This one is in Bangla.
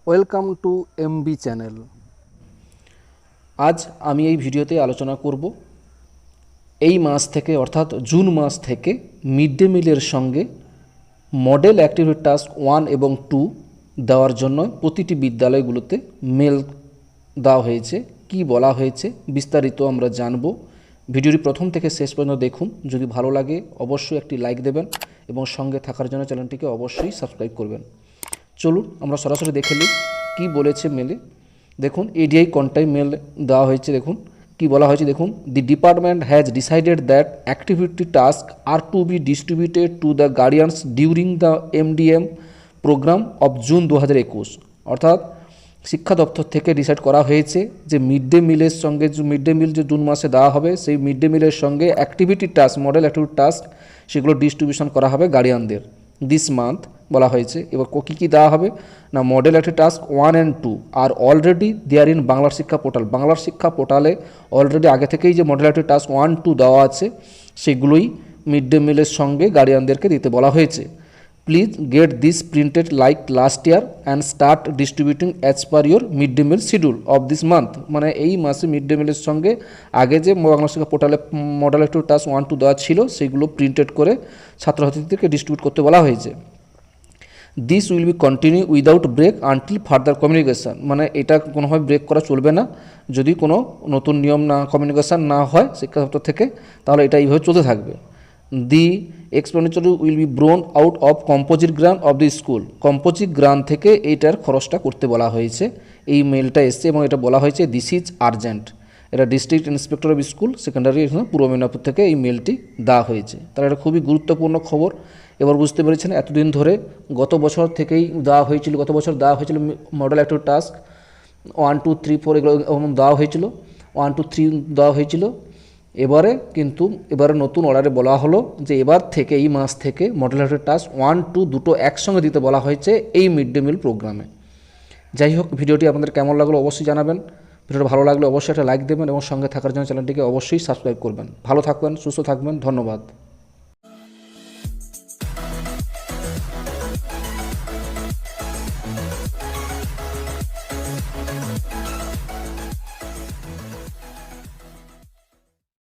Welcome to MB channel. আজ আমি এই ভিডিওতে আলোচনা করব এই মাস থেকে অর্থাৎ জুন মাস থেকে মিড ডে মিলের সঙ্গে মডেল অ্যাক্টিভিটি টাস্ক 1 এবং 2 দেওয়ার জন্য প্রতিটি বিদ্যালয়গুলোতে মেল দেওয়া হয়েছে। কি বলা হয়েছে বিস্তারিত আমরা জানব। ভিডিওটি প্রথম থেকে শেষ পর্যন্ত দেখুন। যদি ভালো লাগে অবশ্যই একটি লাইক দেবেন এবং সঙ্গে থাকার জন্য চ্যানেলটিকে অবশ্যই সাবস্ক্রাইব করবেন। চলুন আমরা সরাসরি দেখে নিই কী বলেছে মেলে। দেখুন এডিআই কন্টাই মেল দেওয়া হয়েছে। দেখুন কি বলা হয়েছে, দেখুন the department has decided that activity task are to be distributed to the guardians during the MDM program of June 2021। অর্থাৎ শিক্ষা দপ্তর থেকে ডিসাইড করা হয়েছে যে মিড ডে মিলের সঙ্গে মিড ডে মিল যে জুন মাসে দেওয়া হবে সেই মিড ডে মিলের সঙ্গে activity task model activity task সেগুলো ডিস্ট্রিবিউশন করা হবে গার্ডিয়ানদের দিস মান্থ বলা হয়েছে। এবার কী কী দেওয়া হবে না, model activity task 1 and 2 are already there in Banglar Shiksha portal. বাংলার শিক্ষা পোর্টালে অলরেডি আগে থেকেই যে মডেল অ্যাক্টিভিটি টাস্ক 1, 2 দেওয়া আছে সেগুলোই মিড ডে মিলের সঙ্গে গার্ডিয়ানদেরকে দিতে বলা হয়েছে। Please get this printed like last year and start distributing as per your mid day meal schedule of this month. মানে এই মাসে মিড ডে মিলের সঙ্গে আগে যে বাংলা শিক্ষা পোর্টালে মডেল অ্যাক্টিভিটি টাস্ক 1, 2 দেওয়া ছিল সেগুলো প্রিন্টেড করে ছাত্রছাত্রীদেরকে ডিস্ট্রিবিউট করতে বলা হয়েছে। This will be continue without break until further communication. মানে এটা কোনোভাবে ব্রেক করা চলবে না, যদি কোনো নতুন নিয়ম না কমিউনিকেশান না হয় শিক্ষা দপ্তর থেকে তাহলে এটা এইভাবে চলতে থাকবে। The expenditure will be borne out of composite grant of the school. Composite grant থেকে এইটার খরচটা করতে বলা হয়েছে। এই মেলটা এসছে এবং এটা বলা হয়েছে দিস ইজ আর্জেন্ট। এটা district inspector of school secondary পূর্ব মেদিনীপুর থেকে এই মেলটি দেওয়া হয়েছে। তাহলে এটা খুবই গুরুত্বপূর্ণ খবর। এবার বুঝতে পেরেছেন এতদিন ধরে গত বছর থেকেই দেওয়া হয়েছিল, গত বছর দেওয়া হয়েছিল মডেল অ্যাক্টিভিটি টাস্ক 1, 2, 3, 4 এগুলো দেওয়া হয়েছিল, 1, 2, 3 দেওয়া হয়েছিল। এবারে নতুন অর্ডারে বলা হলো যে এবার থেকে এই মাস থেকে মডেল অ্যাক্টিভিটি টাস্ক 1, 2 দুটো একসঙ্গে দিতে বলা হয়েছে এই মিড ডে মিল প্রোগ্রামে। যাই হোক, ভিডিওটি আপনাদের কেমন লাগলো অবশ্যই জানাবেন। ভিডিওটা ভালো লাগলে অবশ্যই একটা লাইক দেবেন এবং সঙ্গে থাকার জন্য চ্যানেলটিকে অবশ্যই সাবস্ক্রাইব করবেন। ভালো থাকবেন, সুস্থ থাকবেন, ধন্যবাদ।